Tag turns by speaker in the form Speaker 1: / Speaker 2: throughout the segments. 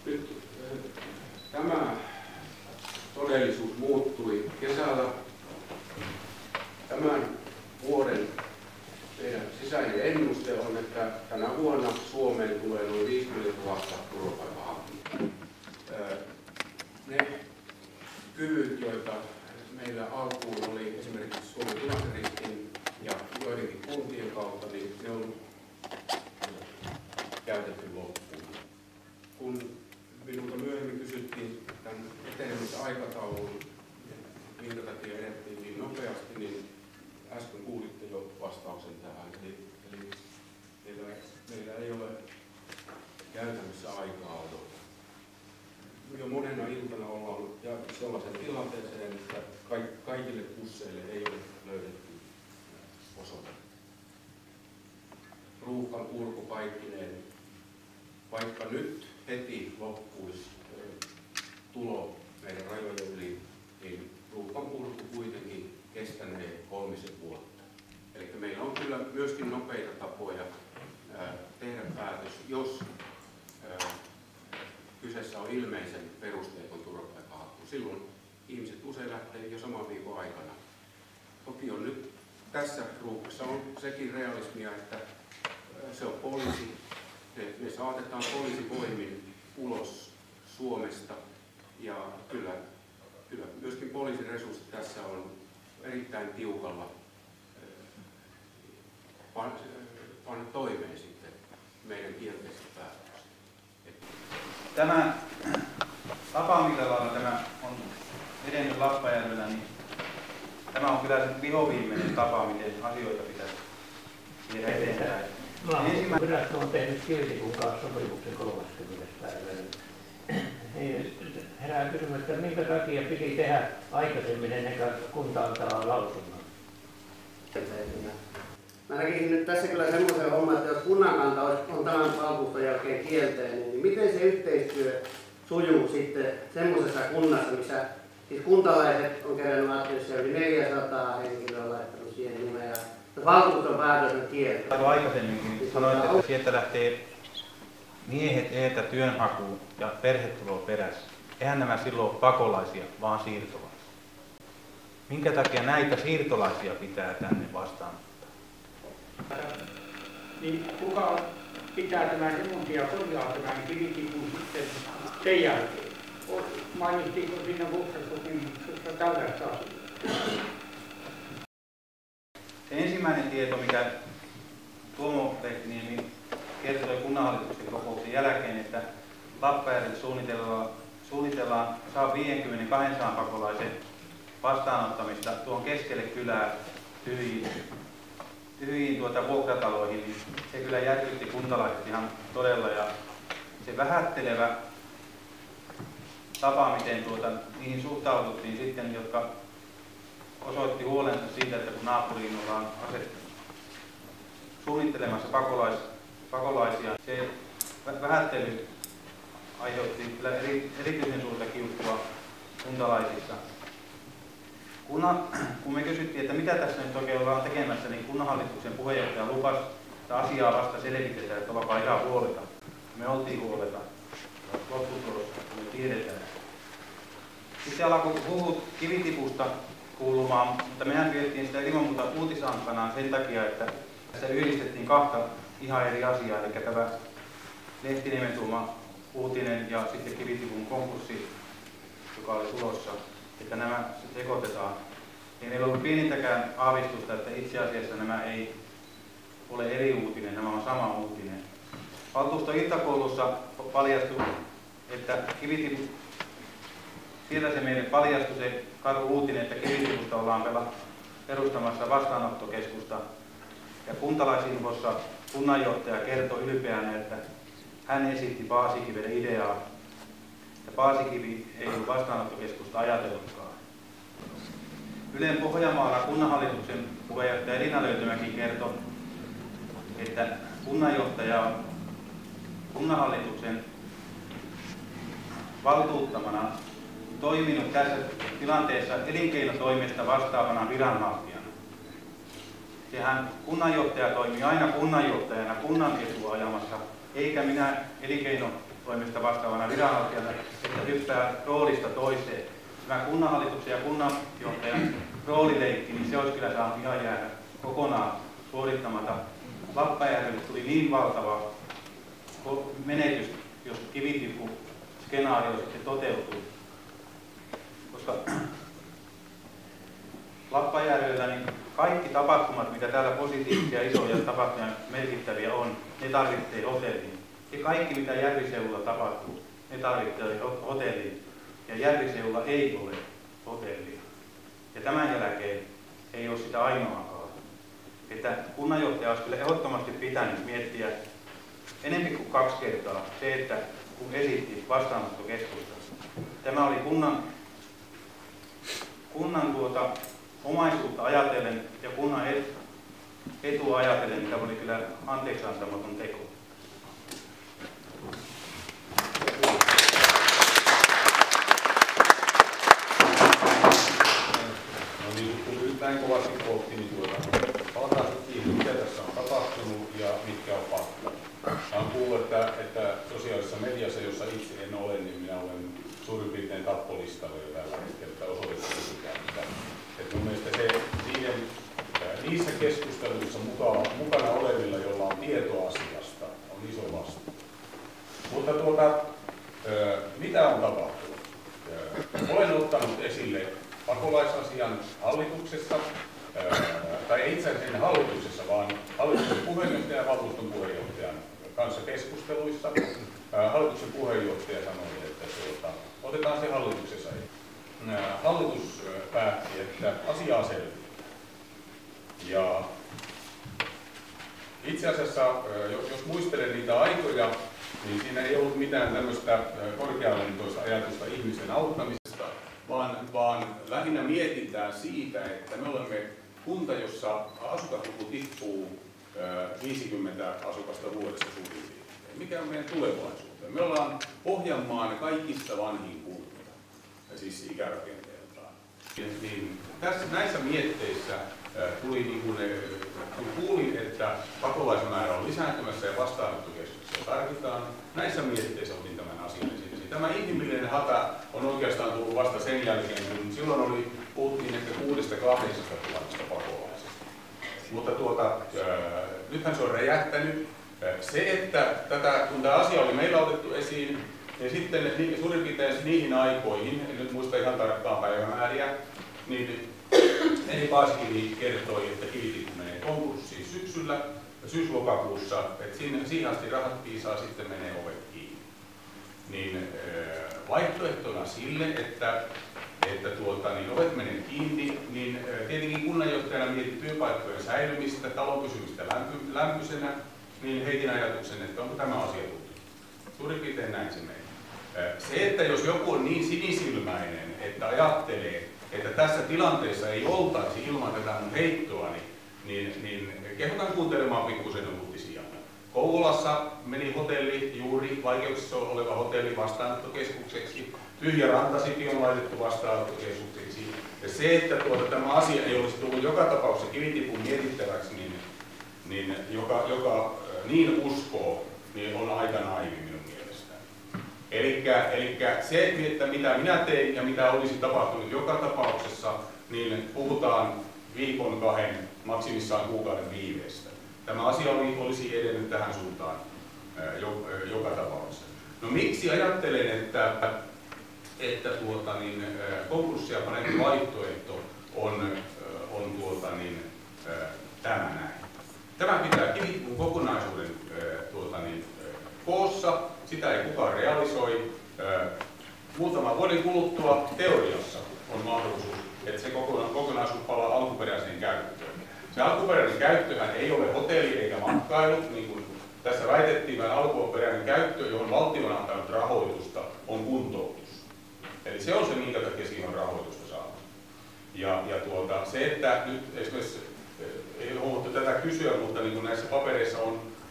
Speaker 1: Nyt tämä todellisuus muuttui kesällä. Tämän vuoden meidän sisäinen ennuste on, että tänä vuonna Suomeen tulee noin 50 000 turvapaikanhakijaa. Ne kyvyt, joita meillä alkuun oli esimerkiksi Suomen Punaisen Ristin ja joidenkin kuntien kautta, niin ne on käytetty loppuun. Kun minulta myöhemmin kysyttiin tämän etenemisaikataulun, minkä takia edettiin niin nopeasti, niin äsken kuulitte jo vastauksen tähän. Eli meillä ei ole käytännössä aikaa odottaa. Jo monena iltana ollaan jääty sellaiseen tilanteeseen, että kaikille busseille ei ole löydetty osoitetta. Ruuhkan purku kaikkineen, vaikka nyt heti loppuisi tulo meidän rajojen yli, niin ruuhkan purku kuitenkin kestänee 3 vuotta. Eli meillä on kyllä myöskin nopeita tapoja tehdä päätös, jos kyseessä on ilmeisen perusteeton turvapaikkahaku. Silloin ihmiset usein lähtee jo saman viikon aikana. Toki on nyt tässä ruuhkassa on sekin realismia, että se on poliisi. Ne saatetaan poliisivoimin ulos Suomesta ja kyllä myöskin poliisin resurssit tässä on erittäin tiukalla panna toimeen sitten meidän kielteiset päätökset.
Speaker 2: Tämä tapa, millä lailla tämä on edennyt Lappajärvellä, niin tämä on kyllä se vihoviimeinen tapa, miten asioita pitäisi viedä eteenpäin.
Speaker 3: Virasto on tehnyt Kiltikun kanssa sopimuksen 30. päivänä. Herää kysymys, että minkä takia piti tehdä aikaisemmin ennen kuin kunta antaa lausunnon?
Speaker 4: Mä näkisin nyt tässä kyllä semmoisen homman, että jos kunnan kanta on tämän valtuuston jälkeen kielteinen, niin miten se yhteistyö sujuu sitten semmoisessa kunnassa, missä siis kuntalaiset on kerännyt adressia yli 400 henkilöä laittanut siihen nimeä. Valtuuston päätös on kielteinen.
Speaker 2: Aikaisemminkin sanoitte, että sieltä lähtee miehet eetä työnhakuun ja perhetulo perässä. Eihän nämä silloin ole pakolaisia, vaan siirtolaisia. Minkä takia näitä siirtolaisia pitää tänne vastaanottaa?
Speaker 5: Niin kuka pitää tämän remontia korjaa tämän kivikipun sitten sen jälkeen? Mainittiinko siinä vuokrasopimuksessa tällaista asiaa?
Speaker 2: Se ensimmäinen tieto, mikä Tuomo Lehtiniemi kertoi kunnanhallituksen kokouksen jälkeen, että Lappajärvelle suunnitellaan 150-200 pakolaisen vastaanottamista tuon keskelle kylää tyhjiin vuokrataloihin, niin se kyllä järkytti kuntalaiset ihan todella. Ja se vähättelevä tapa, miten niihin suhtauduttiin sitten, jotka osoitti huolensa siitä, että kun naapuriin ollaan suunnittelemassa pakolaisia, se vähättely aiheutti kyllä erityisen suurta kiukkua kuntalaisissa. Kun me kysyttiin, että mitä tässä nyt oikein ollaan tekemässä, niin kunnanhallituksen puheenjohtaja lupasi, että asiaa vasta selvitetään, että ollaan ihan huoleta. Me oltiin huoleta lopputulosta, kun me tiedetään. Sitten alkoi huhut kivitipusta kuulumaan, mutta mehän pidettiin sitä ilman muuta uutisankanaan sen takia, että tässä yhdistettiin 2 ihan eri asiaa, eli tämä Lehtiniemen tuoma uutinen ja sitten kivitipun konkurssi, joka oli tulossa, että nämä sekoitetaan. Niin ei ollut pienintäkään aavistusta, että itse asiassa nämä ei ole eri uutinen, nämä on sama uutinen. Valtuuston iltakoulussa paljastui, että siellä se meille paljastui se karu uutinen, että Kivitipusta ollaan perustamassa vastaanottokeskusta. Ja kuntalaisinfossa kunnanjohtaja kertoi ylpeänä, että hän esitti Paasikivelle ideaa. Ja Paasikivi ei ollut vastaanottokeskusta ajatellutkaan. Ylen Pohjanmaalla kunnanhallituksen puheenjohtaja Elina Löytömäki kertoi, että kunnanjohtaja on kunnanhallituksen valtuuttamana toiminut tässä tilanteessa elinkeinotoimesta vastaavana viranhaltijana. Sehän kunnanjohtaja toimii aina kunnanjohtajana kunnan etua ajamassa eikä minä elinkeinotoimesta vastaavana viranhaltijana, että hyppää roolista toiseen. Tämä kunnanhallituksen ja kunnanjohtajan roolileikki, niin se olisi kyllä saanut ihan jäädä kokonaan suorittamatta. Lappajärvelle tuli niin valtava menetys, jos kivitippuskenaario sitten toteutuu. Koska Lappajärvellä niin kaikki tapahtumat, mitä täällä positiivisia isoja tapahtumia merkittäviä on, ne tarvitsee hotelliin. Ja kaikki, mitä Järviseudulla tapahtuu, ne tarvitsee hotelliin. Ja Järviseudulla ei ole hotellia. Ja tämän jälkeen ei ole sitä ainoakaan. Että kunnanjohtaja olisi kyllä ehdottomasti pitänyt miettiä enemmän kuin 2 kertaa se, että kun esitti vastaanottokeskusta. Tämä oli kunnan omaisuutta ajatellen ja kunnan etua ajatellen, mitä oli kyllä anteeksiantamaton teko.
Speaker 6: No niin, kun näin kovasti kohti, niin palataan siihen, mitä tässä on tapahtunut ja mitkä on fakta. Olen kuullut, että sosiaalisessa mediassa, jossa itse en ole, niin minä olen suurin piirtein tappolistalla jo tällä hetkellä, että osoitettu sitä. Että mun mielestä se niissä keskusteluissa mukana olevilla, joilla on tietoa asiasta, on iso vastuu. Mutta mitä on tapahtunut? Olen ottanut esille pakolaisasian hallituksessa, tai ei itse asiassa hallituksessa, vaan hallituksen puheenjohtajan ja valtuuston puheenjohtajan kanssa keskusteluissa. Hallituksen puheenjohtaja sanoi, että otetaan se hallituksessa. Hallitus päätti, että asiaa selviää. Ja itse asiassa, jos muistelen niitä aikoja, niin siinä ei ollut mitään tämmöistä korkealentoista ajatusta ihmisen auttamisesta, vaan lähinnä mietitään siitä, että me olemme kunta, jossa asukasluku tippuu 50 asukasta vuodessa suurin piirtein. Mikä on meidän tulevaisuutta? Me ollaan Pohjanmaan kaikista vanhin kunta, siis ikärakenteeltaan. Niin näissä mietteissä tuli, kun kuulin, että pakolaismäärä on lisääntymässä ja vastaanottokeskuksia tarvitaan, näissä mietteissä otin tämän asian esille. Tämä inhimillinen hätä on oikeastaan tullut vasta sen jälkeen, kun silloin puhuttiin ehkä 6 000–8 000 pakolaisesta. Mutta nythän se on räjähtänyt. Se, että kun tämä asia oli meillä otettu esiin, ja sitten suurin piirtein niihin aikoihin, en nyt muista ihan tarkkaan päivämääriä, niin Eni Paasikivi kertoi, että Kivitippu menee konkurssiin syksyllä, syys-lokakuussa, että siihen asti rahat piisaa, sitten menee ovet kiinni. Niin vaihtoehtona sille, että ovet menee kiinni, niin tietenkin kunnanjohtajana mietti työpaikkojen säilymistä, talon pysymistä lämpöisenä, niin heitin ajatuksen, että onko tämä asia tuttu. Suurin piirtein näin se menee. Se, että jos joku on niin sinisilmäinen, että ajattelee, että tässä tilanteessa ei oltaisi ilman tätä mun heittoani, niin kehotan kuuntelemaan pikkusen uutisia. Kouvolassa meni hotelli, juuri vaikeuksissa oleva hotelli vastaanottokeskukseksi. Tyhjä Rantasipi on laitettu vastaanottokeskukseksi. Ja se, että tämä asia ei olisi tullut joka tapauksessa Kivitipun mietittäväksi, niin joka niin uskoo, niin on aika naivi minun mielestäni. Elikkä se, että mitä minä tein ja mitä olisi tapahtunut joka tapauksessa, niin puhutaan viikon, 2, maksimissaan kuukauden viiveestä. Tämä asia olisi edennyt tähän suuntaan joka tapauksessa. No miksi ajattelen, että konkurssia parempi vaihtoehto on tämä näin. Tämä pitää Kivitipun kokonaisuuden koossa, sitä ei kukaan realisoi. Muutaman vuoden kuluttua teoriassa on mahdollisuus, että se kokonaisuus palaa alkuperäiseen käyttöön. Se alkuperäinen käyttöhän ei ole hotelli eikä matkailu, niin kuin tässä väitettiin, vaan alkuperäinen käyttö, johon valtio on antanut rahoitusta, on kuntoutus. Eli se on se, minkä takia siihen on rahoitusta saatu. Se, että nyt esimerkiksi, ei ole huomattu tätä kysyä, mutta niin kuin näissä papereissa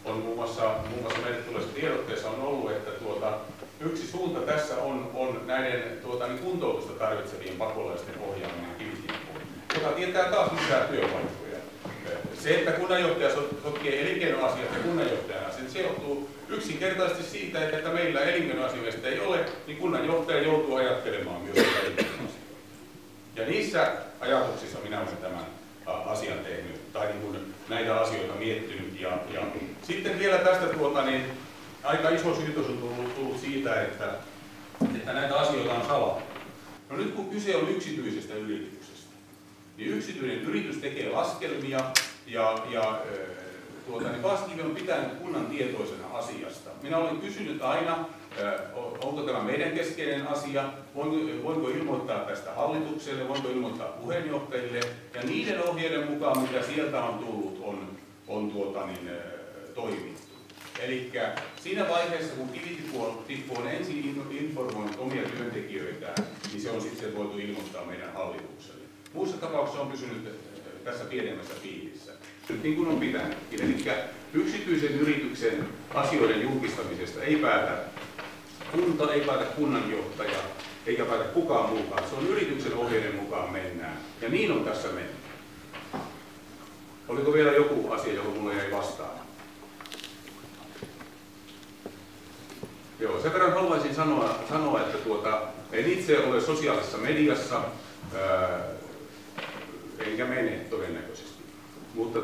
Speaker 6: on muun muassa meille tulleessa tiedotteessa on ollut, että yksi suunta tässä on näiden kuntoutusta tarvitsevien pakolaisten ohjaaminen Kivitippuun, joka tietää taas lisää työpaikkoja. Se, että kunnanjohtaja sotkee elinkeinoasiat ja kunnanjohtajan asiat, se johtuu yksinkertaisesti siitä, että meillä elinkeinoasioista ei ole, niin kunnanjohtaja joutuu ajattelemaan myös elinkeinoasioita. Ja niissä ajatuksissa minä olen tämän asian tehnyt, tai niin kuin näitä asioita miettinyt. Ja sitten vielä tästä aika iso syytös on tullut siitä, että näitä asioita on salattu. No nyt kun kyse on yksityisestä yrityksestä, niin yksityinen yritys tekee laskelmia niin Paasikivi on pitänyt kunnan tietoisena asiasta. Minä olen kysynyt aina, onko tämä meidän keskeinen asia, voinko ilmoittaa tästä hallitukselle, voinko ilmoittaa puheenjohtajille, ja niiden ohjeiden mukaan, mitä sieltä on tullut, on toimittu. Eli siinä vaiheessa, kun Kivitippu on ensin informoinut omia työntekijöitään, niin se on sitten voitu ilmoittaa meidän hallitukselle. Muussa tapauksessa on pysynyt tässä pienemmässä piirissä. Nyt niin kuin on pitänytkin. Eli yksityisen yrityksen asioiden julkistamisesta ei päätä kunta, ei päätä kunnanjohtaja, eikä päätä kukaan muukaan. Se on yrityksen ohjeiden mukaan mennään. Ja niin on tässä mennyt. Oliko vielä joku asia, johon mulle jäi vastaan? Joo, sen verran haluaisin sanoa että en itse ole sosiaalisessa mediassa, enkä mene todennäköisesti. Mutta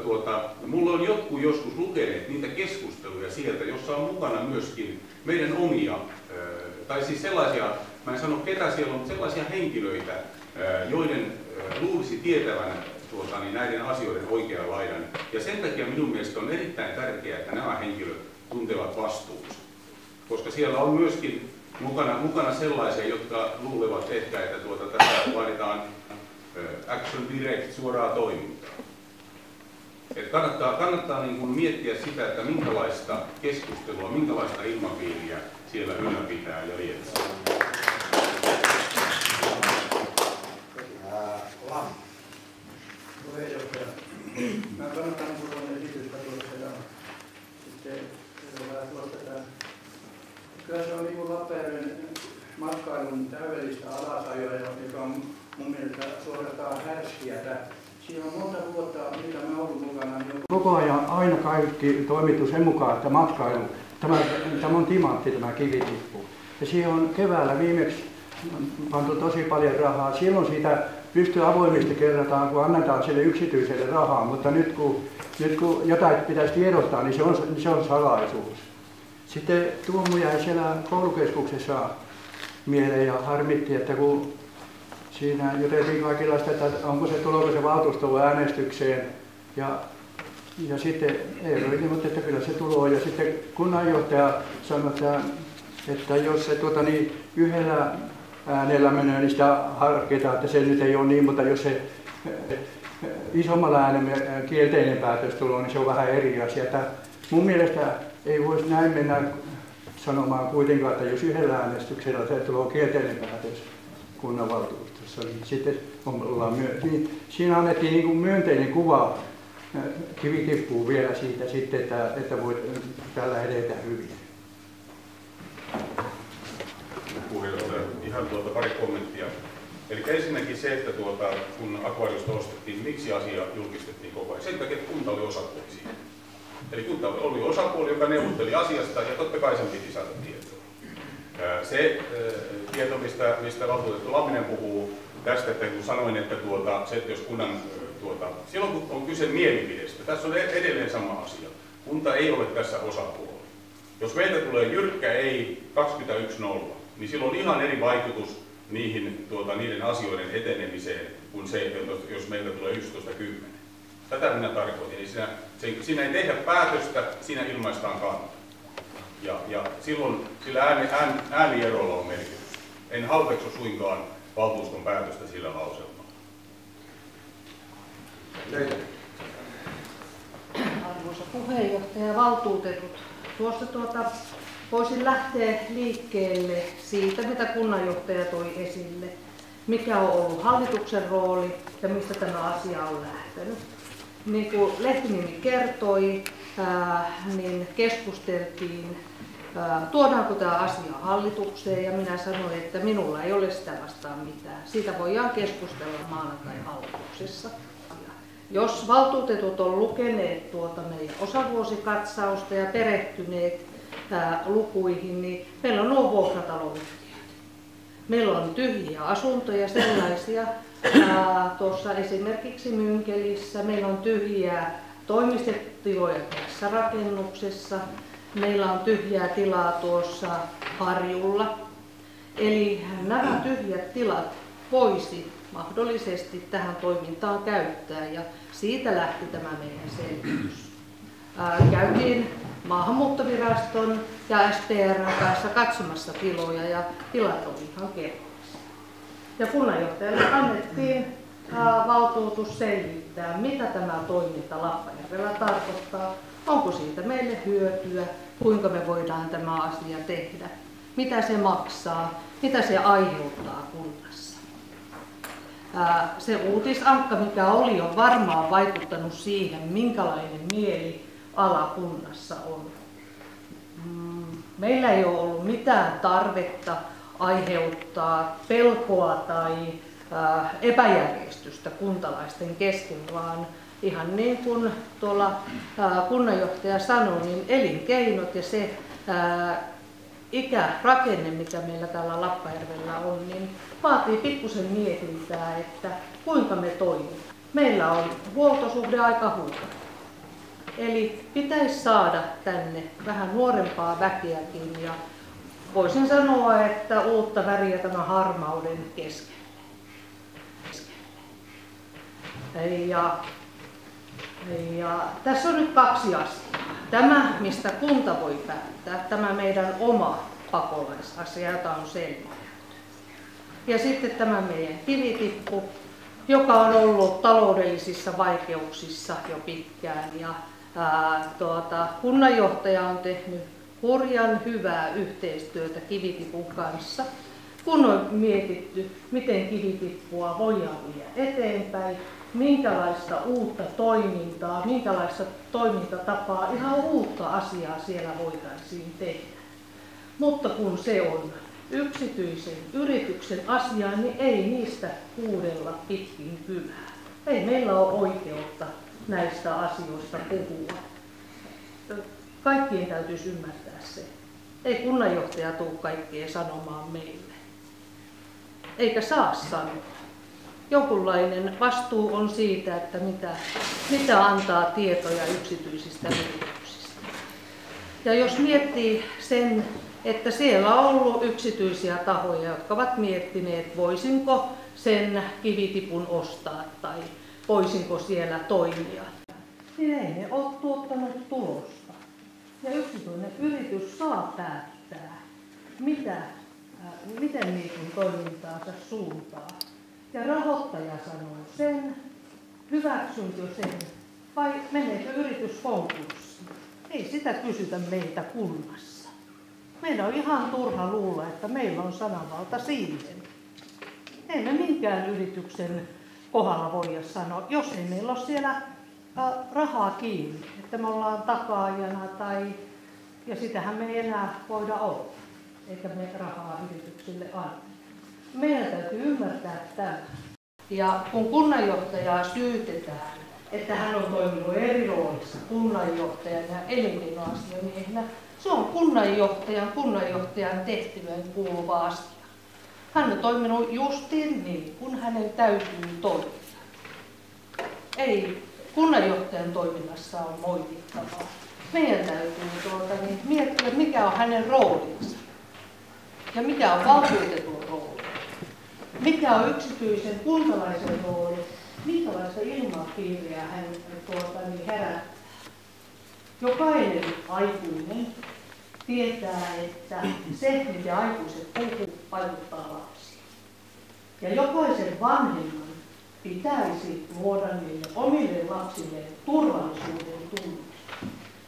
Speaker 6: mulla on jotkut joskus lukeneet niitä keskusteluja sieltä, jossa on mukana myöskin meidän omia, tai siis sellaisia, mä en sano ketä siellä on, sellaisia henkilöitä, joiden luulisi tietävän näiden asioiden oikean laidan. Ja sen takia minun mielestä on erittäin tärkeää, että nämä henkilöt tuntevat vastuunsa. Koska siellä on myöskin mukana sellaisia, jotka luulevat ehkä, että tässä vaaditaan action direct, suoraa toimintaa. Et kannattaa niin kuin miettiä sitä, että minkälaista keskustelua, minkälaista ilmapiiriä siellä ylläpitää ja lietsää.
Speaker 7: Puheenjohtaja, mä kannatan tuon esitystä tuossa ja sitten tuostetaan. Kyllä se on niin kuin Lappeenrannan matkailun täydellistä alasajoa, joka on mun mielestä suorastaan härskiätä. Siinä on monta vuotta, mitä mä olen mukana. Niin koko ajan aina kaikki toimittu sen mukaan, että matkailu, tämä on timantti tämä Kivitippu. Ja siihen on keväällä viimeksi pantu tosi paljon rahaa. Silloin siitä pystyy avoimesti kerrataan, kun annetaan sille yksityiselle rahaa, mutta nyt kun jotain pitäisi tiedottaa, niin se on salaisuus. Sitten Tuomu jäi siellä koulukeskuksessa mieleen ja harmitti, että kun siinä juteltiin kaikenlaista, että tuleeko se valtuustoon äänestykseen ja sitten Eero ilmoitti, että kyllä se tulee. Ja sitten kunnanjohtaja sanoi, että jos se yhdellä äänellä menee, niin sitä harkitaan, että se nyt ei ole niin, mutta jos se isommalla äänellä kielteinen päätös tulee, niin se on vähän eri asia. Mun mielestä ei voisi näin mennä sanomaan kuitenkaan, että jos yhdellä äänestyksellä se tulee kielteinen päätös kunnanvaltuustossa, niin sitten niin siinä annettiin niin kuin myönteinen kuva Kivitippuun vielä siitä sitten, että voi tällä edetä hyvin.
Speaker 6: Puheenjohtaja, ihan pari kommenttia. Eli ensinnäkin se, että kun akvaariosta ostettiin, niin miksi asia julkistettiin koko ajan? Sen takia, että kunta oli osapuoli siinä. Eli kunta oli osapuoli, joka neuvotteli asiasta, ja totta kai sen piti saada tietoa. Se tieto, mistä valtuutettu Lamminen puhuu tästä, että kun sanoin, että se, että jos kunnan, silloin kun on kyse mielipidestä, tässä on edelleen sama asia. Kunta ei ole tässä osapuoli. Jos meiltä tulee jyrkkä ei 21-0, niin silloin on ihan eri vaikutus niiden asioiden etenemiseen kuin se, jos meiltä tulee 11-10. Tätä minä tarkoitin. Eli siinä ei tehdä päätöstä, siinä ilmaistaan kanta. Ja silloin sillä äänierolla on merkitys. En halveksu suinkaan valtuuston päätöstä sillä lauselmalla.
Speaker 8: Arvoisa puheenjohtaja ja valtuutetut, tuossa voisin lähteä liikkeelle siitä, mitä kunnanjohtaja toi esille, mikä on ollut hallituksen rooli ja mistä tämä asia on lähtenyt. Niin kuin lehtinimi kertoi, niin keskusteltiin, tuodaanko tämä asia hallitukseen, ja minä sanoin, että minulla ei ole sitä vastaan mitään. Siitä voidaan keskustella maanantai hallituksessa. Jos valtuutetut on lukeneet meidän osavuosikatsausta ja perehtyneet lukuihin, niin meillä on nuo vuokrataloyhtiöt. Meillä on tyhjiä asuntoja, sellaisia tuossa esimerkiksi Mynkelissä. Meillä on tyhjiä toimistotiloja tässä rakennuksessa. Meillä on tyhjää tilaa tuossa Harjulla. Eli nämä tyhjät tilat voisi mahdollisesti tähän toimintaan käyttää ja siitä lähti tämä meidän selvitys. Käytiin Maahanmuuttoviraston ja SPR:n kanssa katsomassa tiloja ja tilat oli ihan kelpoisia. Ja kunnanjohtajalle annettiin valtuutus selvittää, mitä tämä toiminta Lappajärvellä tarkoittaa, onko siitä meille hyötyä, kuinka me voidaan tämä asia tehdä, mitä se maksaa, mitä se aiheuttaa kunnassa. Se uutisankka, mikä oli, on varmaan vaikuttanut siihen, minkälainen mieliala kunnassa on. Meillä ei ole ollut mitään tarvetta aiheuttaa pelkoa tai epäjärjestystä kuntalaisten kesken, vaan ihan niin kuin tuolla kunnanjohtaja sanoi, niin elinkeinot ja se ikärakenne, mikä meillä täällä Lappajärvellä on, niin vaatii pikkusen mietintää, että kuinka me toimimme. Meillä on huoltosuhde aika huono. Eli pitäisi saada tänne vähän nuorempaa väkeäkin ja voisin sanoa, että uutta väriä tämän harmauden keskelle. Ja tässä on nyt kaksi asiaa. Tämä, mistä kunta voi päättää, tämä meidän oma pakolaisasia, jota on selvitetty. Ja sitten tämä meidän kivitippu, joka on ollut taloudellisissa vaikeuksissa jo pitkään. Ja kunnanjohtaja on tehnyt hurjan hyvää yhteistyötä kivitipun kanssa, kun on mietitty, miten kivitippua voidaan viedä eteenpäin, minkälaista uutta toimintaa, minkälaista toimintatapaa, ihan uutta asiaa siellä voitaisiin tehdä. Mutta kun se on yksityisen yrityksen asia, niin ei niistä huudella pitkin kylää. Ei meillä ole oikeutta näistä asioista puhua. Kaikkien täytyisi ymmärtää se. Ei kunnanjohtaja tule kaikkea sanomaan meille. Eikä saa sanoa. Jonkunlainen vastuu on siitä, että mitä antaa tietoja yksityisistä yrityksistä. Ja jos miettii sen, että siellä on ollut yksityisiä tahoja, jotka ovat miettineet, voisinko sen kivitipun ostaa tai voisinko siellä toimia, niin ei ne ole tuottanut tulosta. Ja yksityinen yritys saa päättää, miten niiden toimintaansa suuntaa. Ja rahoittaja sanoo sen, hyväksynkö sen vai meneekö yritys konkurssiin. Ei sitä kysytä meiltä kunnassa. Meidän on ihan turha luulla, että meillä on sananvalta siihen. Ei me minkään yrityksen kohdalla voida sanoa, jos ei meillä ole siellä rahaa kiinni, että me ollaan takaajana ja sitähän me ei enää voida olla, eikä me rahaa yrityksille anna. Meidän täytyy ymmärtää tämä. Ja kun kunnanjohtajaa syytetään, että hän on toiminut eri roolissa kunnanjohtajana ja elinkeinoasiamiehenä, se on kunnanjohtajan tehtävään kuuluva asia. Hän on toiminut justiin niin, kun hänen täytyy toimia. Ei kunnanjohtajan toiminnassa ole moitittavaa. Meidän täytyy miettiä, mikä on hänen roolinsa ja mikä on valtuutetun rooli. Mikä on yksityisen kuntalaisen rooli, minkälaista ilmapiiriä hän herättää. Jokainen aikuinen tietää, että se, mitä aikuiset puhuu, vaikuttaa lapsiin. Ja jokaisen vanhemman pitäisi luoda niille omille lapsille turvallisuuden tunne.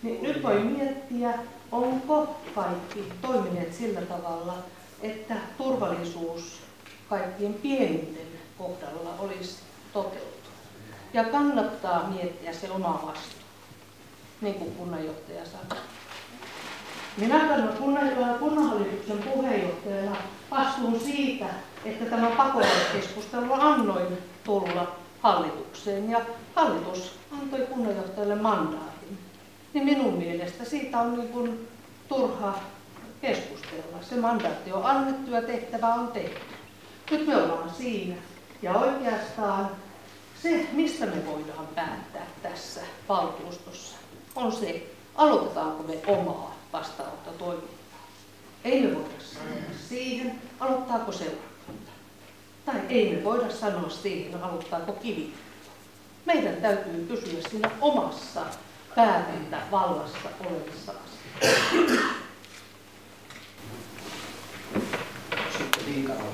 Speaker 8: Niin nyt voi miettiä, onko kaikki toimineet sillä tavalla, että turvallisuus kaikkien pieniten kohdalla olisi toteutunut. Ja kannattaa miettiä se oma vastuu, niin kuin kunnanjohtaja sanoi. Minä kannan kunnanhallituksen puheenjohtajana vastuun siitä, että tämä pakolaiskeskustelu annoin tulla hallitukseen ja hallitus antoi kunnanjohtajalle mandaatin. Niin minun mielestä siitä on turha keskustella. Se mandaatti on annettu ja tehtävä on tehty. Nyt me ollaan siinä. Ja oikeastaan se, mistä me voidaan päättää tässä valtuustossa, on se, aloitetaanko me omaa vastaanottotoimintaa. Ei me voida sanoa siihen, aloittaako seurakunta. Tai ei me voida sanoa siihen, aloittaako kivi. Meidän täytyy pysyä siinä omassa päätäntävallassa olevassa asiassa.
Speaker 3: Sitten Viikana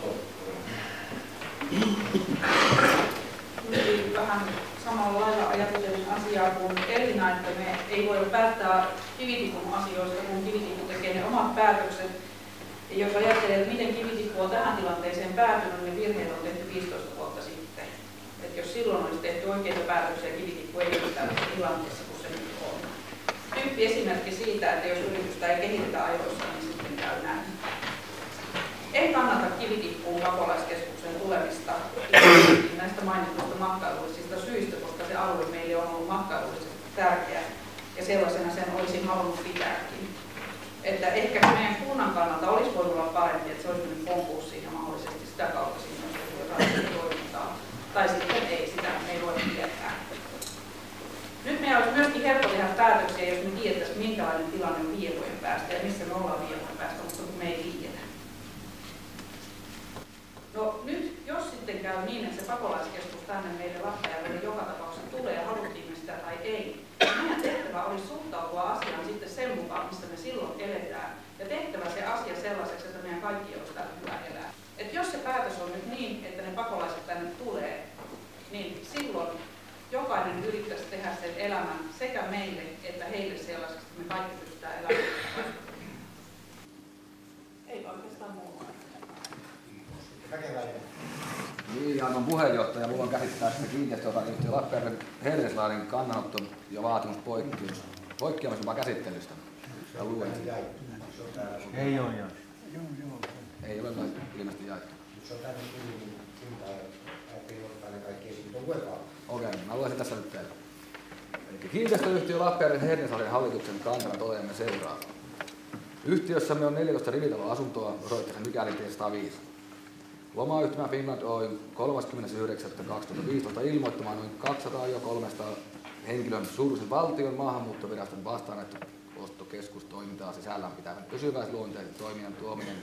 Speaker 9: vähän samalla lailla ajattelen asiaa kuin Elina, että me ei voida päättää kivitikun asioista, kun kivitikku tekee ne omat päätökset. Ja jos ajattelee, että miten kivitikku on tähän tilanteeseen päätynyt, niin virheet on tehty 15 vuotta sitten. Että jos silloin olisi tehty oikeita päätöksiä, kivitikku ei olisi tällaisessa tilanteessa kuin se nyt on. Tyyppi esimerkki siitä, että jos yritystä ei kehitetä ajoissa, niin sitten käy näin. Ei kannata kivitikkuun pakolaiskeskuksen tulemista näistä mainituista matkailullisista syistä, koska se alue meille on ollut matkailullisesti tärkeä ja sellaisena sen olisin halunnut pitääkin. Että ehkä meidän kunnan kannalta olisi voinut olla parempi, että se olisi mennyt konkurssiin ja mahdollisesti sitä kautta siinä olisi toimintaa. Tai sitten ei, sitä me ei voi tietää. Nyt meidän olisi myöskin helppo tehdä päätöksiä, jos me tiedettäisiin, minkälainen tilanne on 5 vuoden päästä ja missä me ollaan 5 vuoden päästä, mutta me ei tiedä. No nyt, jos sitten käy niin, että se pakolaiskeskus tänne meille Lappajärvelle joka tapauksessa tulee ja haluttiin me sitä tai ei, meidän tehtävä olisi suhtautua asiaan sitten sen mukaan, mistä me silloin eletään. Ja tehtävä se asia sellaiseksi, että meidän kaikki olisi täällä hyvä elää. Et jos se päätös on nyt niin, että ne pakolaiset tänne tulee, niin silloin jokainen yrittäisi tehdä sen elämän sekä meille että heille sellaiseksi, että me kaikki pystytään elämään. Ei oikeastaan muuta.
Speaker 10: Niin, arvon puheenjohtaja, minulla on käsittää sitä kiinteistöosakeyhtiö Lappajärven Herneslahden kannanotto ja vaatimus poikkeamislupa käsittelystä.
Speaker 3: Ei ole jaettu.
Speaker 10: Ei ole ilmeisesti jaettu. Okei, mä luesin tässä nyt teille. Eli kiinteistöyhtiö Lappajärven Herneslahden hallituksen kantana toteamme seuraavaa. Yhtiössämme on 14 rivitaloasuntoa osoitteessa Nykälintie 105. Lomayhtymä Finland Oy 30.9.2015 ilmoittamaan noin 200-300 henkilön suuruisen valtion maahanmuuttoviraston vastaanottokeskustoimintaa sisällään pitävän pysyväisluonteisen toimijan tuominen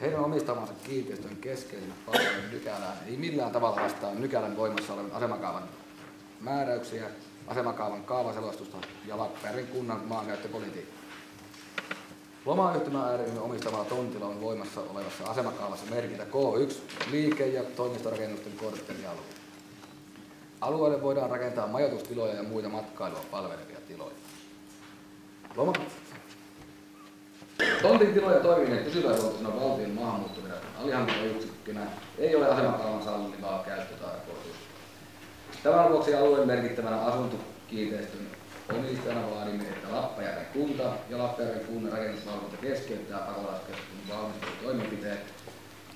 Speaker 10: heidän omistamansa kiinteistön keskeisimmät palvelut Nykälään ei millään tavalla vastaa Nykälän voimassa olevan asemakaavan määräyksiä, asemakaavan kaavaselostusta ja Lappajärven kunnan maankäyttöpolitiikkaa. Lomayhtymä ry omistamalla tontilla on voimassa olevassa asemakaavassa merkintä K1 liike- ja toimistorakennusten korttelialue. Alueelle voidaan rakentaa majoitustiloja ja muita matkailua palvelevia tiloja. Tontin tiloja toiminen pysyväisluonteisena valtion maahanmuuttoviraston alihankintoyksikkönä ei ole asemakaavan sallivaa käyttötarkoitusta. Tämän vuoksi alueen merkittävänä asuntokiinteistön omistajana vaadimme, että Lappajärven kunta ja Lappajärven kunnan rakennusvalvonta keskeyttää pakolaiskeskuksen valmistelutoimenpiteet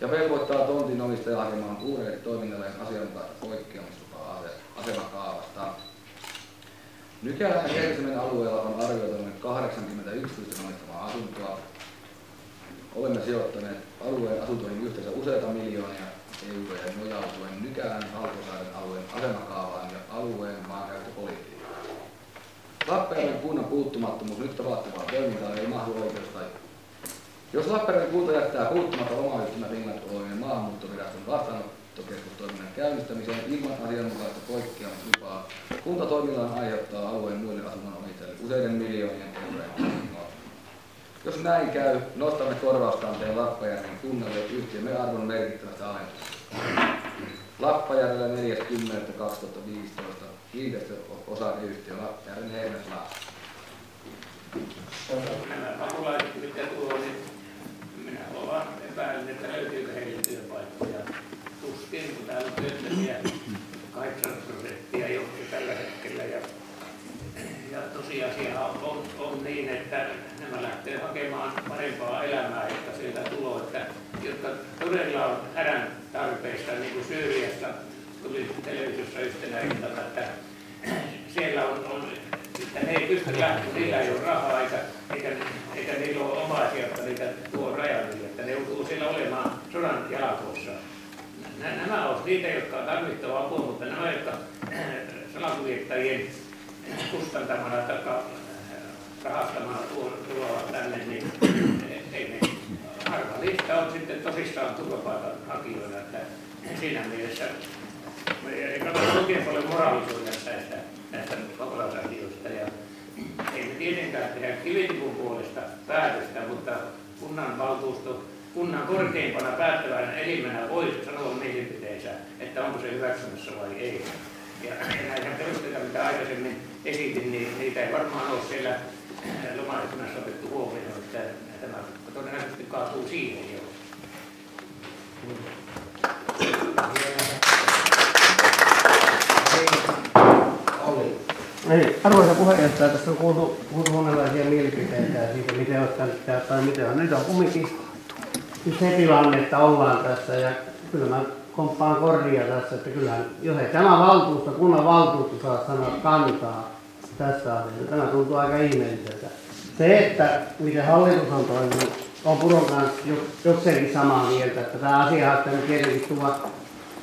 Speaker 10: ja velvoittaa tontin omistajaa hakemaan uudelle toiminnalleen asianmukaista poikkeamislupaa asemakaavasta. Nykälän ja Helsingen alueella on arvioitu noin 80 yksityisten omistamaa asuntoa. Olemme sijoittaneet alueen asuntoihin yhteensä useita miljoonia euroja nojautuen Nykälän Halkosaaren alueen asemakaavaan ja alueen maankäyttöpolitiikkaan. Lappajärven kunnan puuttumattomuus nyt tapahtuvaa toimintaa ei mahdu oikeustajua. Jos Lappajärven kunta jättää puuttumatta Lomayhtymä Finland Oyn maahanmuuttoviraston vastaanottokeskustoiminnan käynnistämiseen ilman asianmukaista poikkeamislupaa, kunta toimillaan aiheuttaa alueen muille asunnon omistajille useiden miljoonien eurojen vahingoa. Jos näin käy, nostamme korvauskanteen Lappajärven kunnalle yhtiömme arvon merkittävästä alennuksesta. Lappajärvellä 4.10.2015 kiinteistöosakeyhtiö Lappajärven Herneslahden.
Speaker 5: Nämä pakolaiset, mitkä tuo, niin minä olen epäillyt, että löytyykö heille työpaikkoja. Tuskin, kun täällä on työttömiä 8% jo tällä hetkellä. Ja tosiasia on niin, että nämä lähtee hakemaan parempaa elämää, jotta sieltä tulo, jotka todella on hädän tarpeista, niin kuin Syyriassa tuli televisiossa yhtenä iltana, että siellä on että he ei pysty lähtemään, niillä ei ole rahaa eikä eikä niillä ole omaisia, jotka niitä tuo rajallille, että ne joutuu siellä olemaan sodan jalakoissa. Nämä ovat niitä, jotka tarvitsevat apua, mutta nämä, jotka salakuljettajien kustantamana tai rahastamana tuloa tänne, niin ei ne. Harva niistä on sitten tosissaan turvapaikanhakijoina, että siinä mielessä ei kannata oikein paljon moralisoida näistä pakolaisasioista. Ja ei me tietenkään tehdä Kivitikun puolesta päätöstä, mutta kunnanvaltuusto kunnan korkeimpana päättävänä elimenä voi sanoa mielipiteensä, että onko se hyväksymässä vai ei. Ja näitä perusteita, mitä aikaisemmin esitin, niin niitä ei varmaan ole siellä lomaisemassa otettu huomioon, että tämä todennäköisesti kaatuu siihen jo.
Speaker 4: Arvoisa puheenjohtaja, tässä on kuultu monenlaisia mielipiteitä siitä, miten on miten on. Nyt on kumminkin se tilanne, että ollaan tässä ja kyllä mä komppaan korjaa tässä, että kyllähän jos ei tämä valtuusto, kunnan valtuusto saa sanoa kantaa tässä asiassa, tämä tuntuu aika ihmeelliseltä. Se, että miten hallitus on toiminut, on Puron kanssa jokseenkin samaa mieltä, että tämä asia on tietenkin tuoda,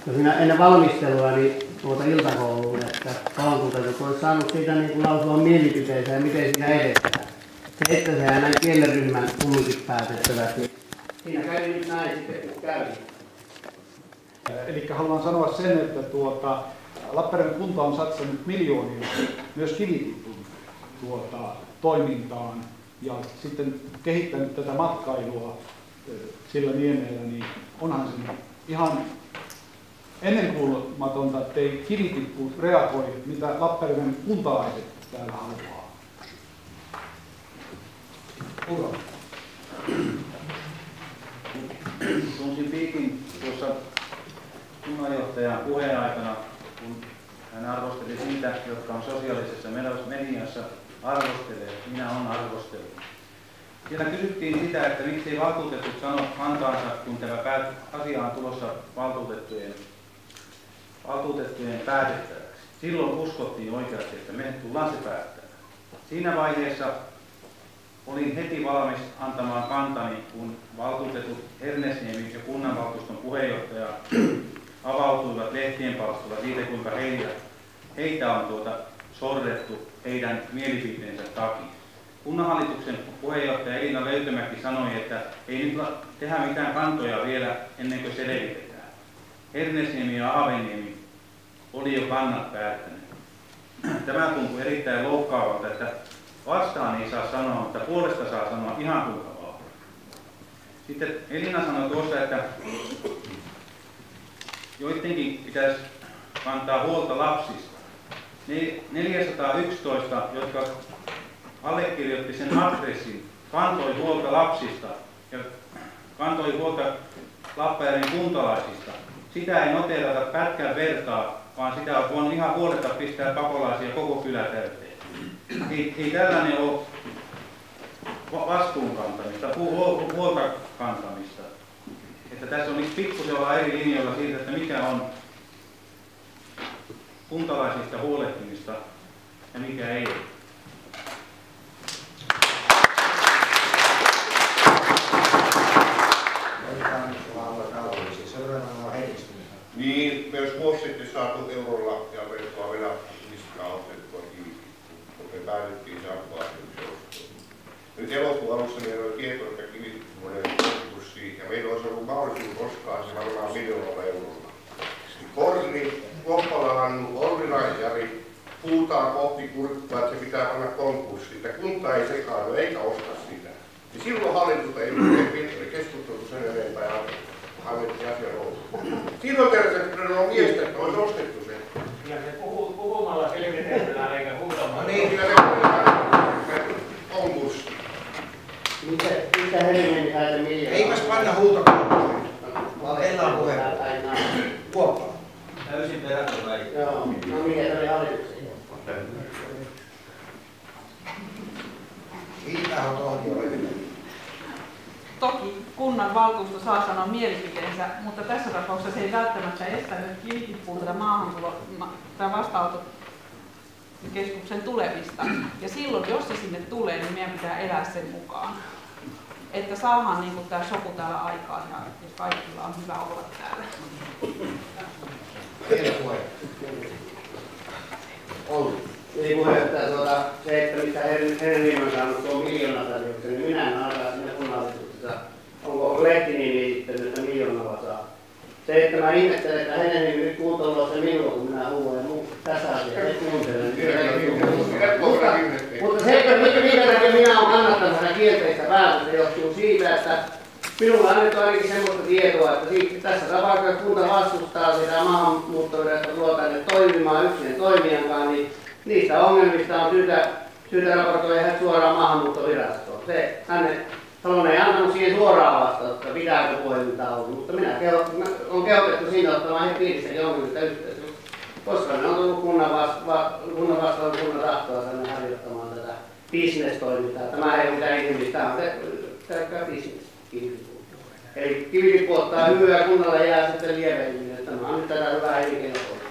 Speaker 4: jos minä ennen valmistelua, niin iltakouluun, että valtuutetut olisi saanut siitä niin lausua mielipiteensä ja miten siinä edetään. Se, että se jää pienen ryhmän kumminkin päätettäväksi, niin siinä käy nyt näin sitten, kun käy.
Speaker 7: Eli haluan sanoa sen, että Lappeenrannan kunta on satsannut miljoonia myös Kivitikun toimintaan ja sitten kehittänyt tätä matkailua sillä niemellä, niin onhan se ihan ennenkuulumatonta, ettei Kivitikku reagoi, mitä Lappeenrannan kuntalaiset täällä haluaa.
Speaker 2: Tunsin piikin tuossa kunnanjohtajan puheen aikana, kun hän arvosteli siitä, jotka on sosiaalisessa mediassa arvostelee, minä olen arvostellut. Siellä kysyttiin sitä, että miksi valtuutetut sano kantaansa, kun tämä asia on tulossa valtuutettujen päätettäväksi. Silloin uskottiin oikeasti, että me tullaan se päättämään. Siinä vaiheessa olin heti valmis antamaan kantani, kun valtuutetut Hernesniemi ja kunnanvaltuuston puheenjohtaja avautuivat lehtien palstalla siitä, kuinka heitä on sorrettu heidän mielipiteensä takia. Kunnanhallituksen puheenjohtaja Elina Löytömäki sanoi, että ei nyt tehdä mitään kantoja vielä ennen kuin selvitetään. Hernesniemi ja Aaveniemi oli jo kannat päättänyt. Tämä tuntuu erittäin loukkaavalta, että vastaan ei saa sanoa, mutta puolesta saa sanoa ihan kuinka vaan. Sitten Elina sanoi tuossa, että joidenkin pitäisi kantaa huolta lapsista. 411, jotka allekirjoitti sen adressin, kantoi huolta lapsista ja kantoi huolta Lappeenrannan kuntalaisista. Sitä ei noteerata pätkän vertaa, vaan sitä on voinut ihan huoletta pistää pakolaisia koko kylä täyteen. Ei tällainen ole vastuunkantamista, huolta kantamista. Että tässä on pikkusen olla eri linjoilla siitä, että mikä on kuntalaisista huolehtimista ja mikä ei.
Speaker 11: Niin, myös vuosi sitten saatu eurolla ja verkkoa vielä lisää otettua Kivitikkuun, kun me päätettiin saapua asioista. Nyt elokuun alussa meillä oli tieto, että Kivitikku menee konkurssiin ja meillä olisi ollut mahdollisuus ostaa se varmaan miljoonalla eurolla. Korni, Koppala Hannu, Olli Jari huutaa kohti kurkkaa, että se pitää panna konkurssiin, että kunta ei sekaannu eikä osta sitä. Ja silloin hallitusta ei ole keskusteltu sen enempää ja annettiin asian olla. Silloin terveyssektorilla on miestä, että olisi ostettu se.
Speaker 5: Kyllä se puhumalla selvitetään eikä huutamalla.
Speaker 11: No niin, kyllä se konkurssi.
Speaker 4: Mitä Helmeni näitä miljoonaa?
Speaker 12: Eipäs panna huutokonkurssiin. Ellaan puheenjohtaja. Kuoppa.
Speaker 2: Täysin perätön väite.
Speaker 4: Joo, no mikä tämä oli hallituksen?
Speaker 12: Mitähän tohti oli?
Speaker 9: Toki kunnan valtuusto saa sanoa mielipiteensä, mutta tässä tapauksessa se ei välttämättä estänyt Kivitikkuun tätä vastaanottoa keskuksen tulemista. Ja silloin, jos se sinne tulee, niin meidän pitää elää sen mukaan. Että saadaan niin tämä sopu täällä aikaan ja kaikilla on hyvä olla täällä.
Speaker 4: Eli puheenjohtaja, se, että mitä Henri on saanut tuon miljoonatarjouksen, niin minä en alkaa siinä kunnallisuudessa. Onko lehtinimi sitten, että miljoonalla saa? Se, että mä ihmettelen, että Henri nyt kuuntelee se minua, kun minä huuan ja tässä asiassa ei kuuntele. Mutta se, että minkä takia minä olen kannattanut tätä kielteistä päätöstä, johtuu siitä, että minulla on nyt ainakin sellaista tietoa, että tässä tapauksessa kunta vastustaa sitä maahanmuuttovirasta tuloa tänne toimimaan yksin toimijankaan, niin niistä ongelmista on syytä raportoida ihan suoraan maahanmuuttovirastoon. Salonen ei antanut siihen suoraan vastausta, pitääkö puhelinta olla, mutta minä olen kehotettu siinä ottamaan he piiristäkin ongelmista yhteydessä, koska ne on tullut kunnan vastuun kunnan tahtoa tänne harjoittamaan tätä bisnestoimintaa. Tämä ei ole mitään ihmistä, tämä on pelkkää bisnes. Eli kivilippu ottaa hyvää ja kunnalle jää sitten lieveillinen. Tämä on nyt tätä hyvää elinkeinotoimintaa.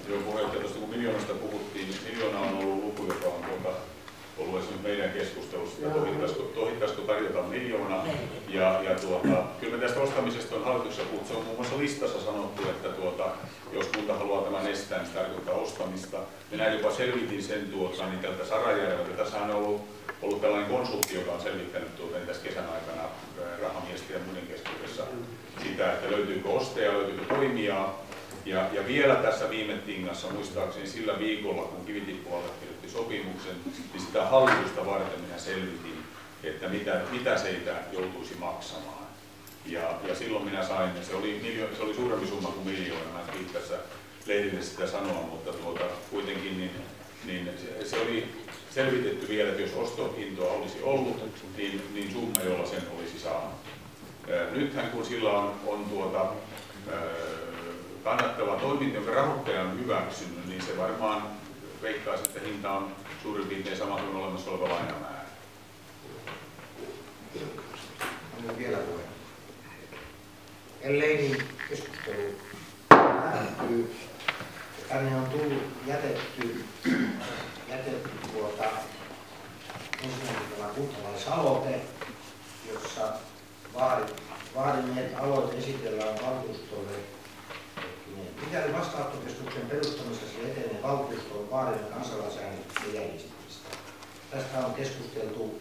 Speaker 6: Joo, puheenjohtaja, tuosta kun miljoonasta puhuttiin, niin miljoona on ollut luku, joka on ollut esimerkiksi meidän keskustelussa, että tohittaisiko tarjota miljoona. Kyllä me tästä ostamisesta on hallituksessa puhuttu. Se on muun muassa listassa sanottu, että jos kunta haluaa tämän estää, niin se tarkoittaa ostamista. Minä jopa selvitin sen niin tältä Sarajärveltä. Tässä on ollut tällainen konsultti, joka on selvittänyt tässä kesän aikana rahamiesten ja muiden keskuudessa sitä, että löytyykö ostaja, löytyykö toimijaa. Ja vielä tässä viime tingassa, muistaakseni sillä viikolla, kun Kivitippualue kirjoitti sopimuksen, niin sitä hallitusta varten minä selvitin, että mitä seitä joutuisi maksamaan. Ja silloin minä sain, se oli suurempi summa kuin miljoona, mä en tässä lehdille sitä sanoa, mutta kuitenkin niin se oli selvitetty vielä, että jos ostohintoa olisi ollut, niin summa, jolla sen olisi saanut. Nythän kun sillä on kannattava toiminta, jonka rahoittaja on hyväksynyt, niin se varmaan veikkaisi, että hinta on suurin piirtein sama kuin olemassa oleva lainamäärä.
Speaker 12: Vielä puhe. Ellei niin keskustelu päättyy. Tänne on tullut jätetty ensinnäkin tämä kuntalaisaloite, jossa vaadimme, että aloite esitellään valtuustolle. Mikäli vastaanottokeskuksen perustamisessa etenee valtuustoon vaadimme kansalaisäänestyksen järjestämistä. Tästä on keskusteltu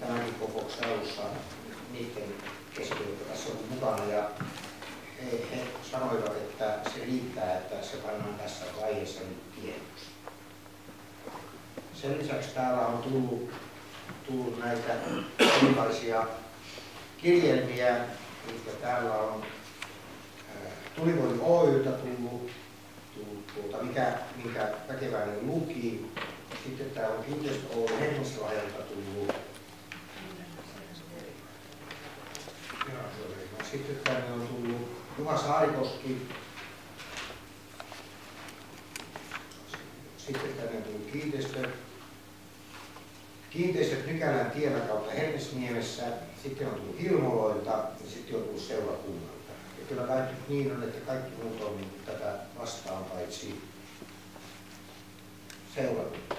Speaker 12: tämänkin kokouksen alussa niiden kesken, jotka tässä on mukana, ja he sanoivat, että se riittää, että se pannaan tässä vaiheessa nyt tiedoksi. Sen lisäksi täällä on tullut näitä erilaisia kirjelmiä, eli täällä on Tulivoima Oy:ltä tullut minkä Väkeväinen luki. Sitten täällä on Kiinteistö Oy Hermeslahjalta tullut. Sitten tänne on tullut Juha Saarikoski. Sitten tänne on tullut Kiinteistöt Nykälän tiellä kautta Hernesniemessä. Sitten on tullut Hilmoloilta ja sitten on tullut Seurakunnalta. Ja kyllä kai niin on, että kaikki muut on niin tätä vastaan paitsi Seurakunta.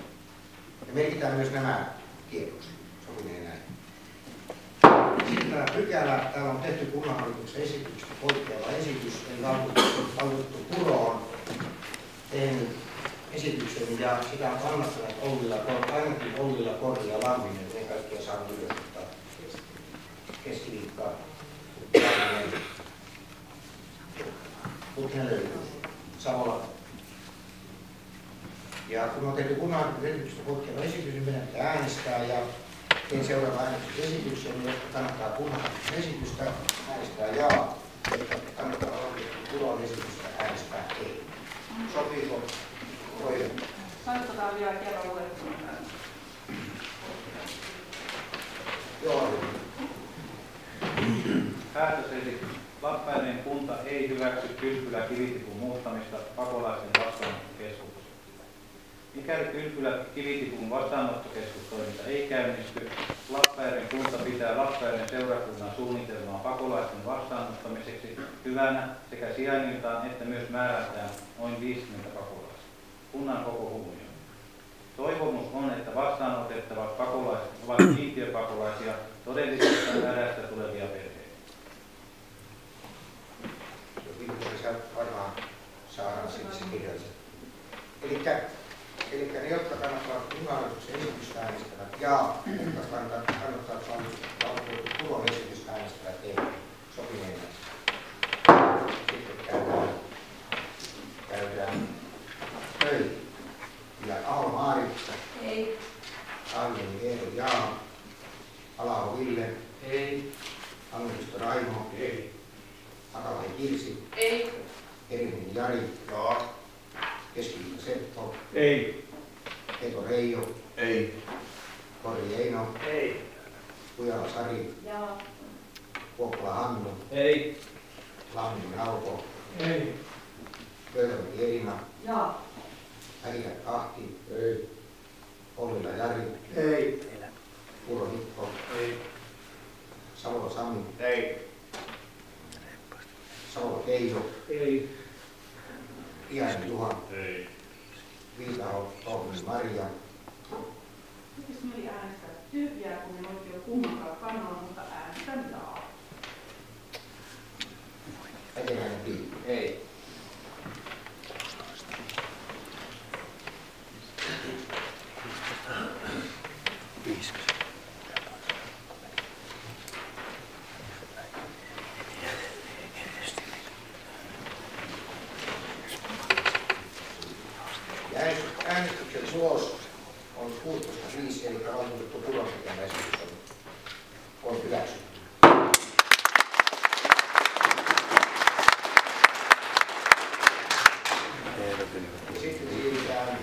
Speaker 12: Ja merkitään myös nämä tiedoksi. Sopineen näin. Sitten tämä pykälä, täällä on tehty kunnanhallituksen esityksestä poikkeava esitys, eli valtuutettu Puro on tehnyt esityksen ja sitä on kannattaneet ainakin Ollila, Korri ja Lamminen, ne kaikkia saanut ylös, mutta Keskiviikka, Lamminen, Putinen löytyy, Savola. Ja kun on tehty kunnanhallituksen esityksestä poikkeava esitys, niin meidän pitää äänestää ja teen seuraava äänestysesityksen, jotka kannattaa kunnanhallituksen esitystä, äänestää jaa, jotka kannattaa Puron esitystä, äänestää ei. Sopiiko?
Speaker 9: Sanotaan vielä kerran luettuna.
Speaker 12: Joo.
Speaker 2: Päätösesitys. Lappajärven kunta ei hyväksy Kylpylä Kivitipun muuttamista pakolaisen vastaanottokeskukseen. Mikäli Kylpylä-Kivitikun vastaanottokeskustoiminta ei käynnisty, Lappajärven kunta pitää Lappajärven seurakunnan suunnitelmaa pakolaisten vastaanottamiseksi hyvänä sekä sijainniltaan että myös määrältään noin 50 pakolaista. Kunnan koko huomioon. Toivomus on, että vastaanotettavat pakolaiset ovat kiintiöpakolaisia todellisesta hädästä tulevia perheitä.
Speaker 12: Viimeisessä varmaan saadaan sitten se kirjalliset. Eli ne, jotka kannattavat kunnallisuuden esitystä äänestävät jaa, jotka kannattavat valtuutetun tulon esitystä äänestävät ei sopineena. Sitten käydään töihin. Ja Aho Maari.
Speaker 9: Ei.
Speaker 12: Aljeni Eero jaa. Alaho Ville.
Speaker 3: Ei.
Speaker 12: Annisto Raimo.
Speaker 3: Ei.
Speaker 12: Akalahi Kirsi.
Speaker 9: Ei.
Speaker 12: Erinen Jari.
Speaker 11: Jaa.
Speaker 12: Keskiviikko Seppo.
Speaker 3: Ei.
Speaker 12: Eto Reijo.
Speaker 11: Ei.
Speaker 12: Kori Eino.
Speaker 3: Ei.
Speaker 12: Kujala Sari.
Speaker 9: Jaa.
Speaker 12: Kuopla Hannu.
Speaker 3: Ei.
Speaker 12: Lamminen Auko.
Speaker 3: Ei.
Speaker 12: Pöytämäki Elina.
Speaker 9: Jaa.
Speaker 12: Häkilä Ahti.
Speaker 3: Ei.
Speaker 12: Ollila Jari.
Speaker 3: Ei.
Speaker 12: Puro Mikko.
Speaker 3: Ei.
Speaker 12: Savola Sami.
Speaker 11: Ei.
Speaker 12: Savola Keijo.
Speaker 3: Ei.
Speaker 12: Ihainen Juha.
Speaker 11: Ei.
Speaker 12: Viitaho Tohminen Maria.
Speaker 9: Miksi mieli äänestää tyhjää, kun en oikein ole kummankaan kannalla, mutta äänestän jaa.
Speaker 12: Äkeläinen Pii.
Speaker 10: Ei.
Speaker 12: Ja äänestyksen tulos on 16.5, eli valtuutettu tulon tekemä esitys on hyväksytty. Ja sitten siirrytään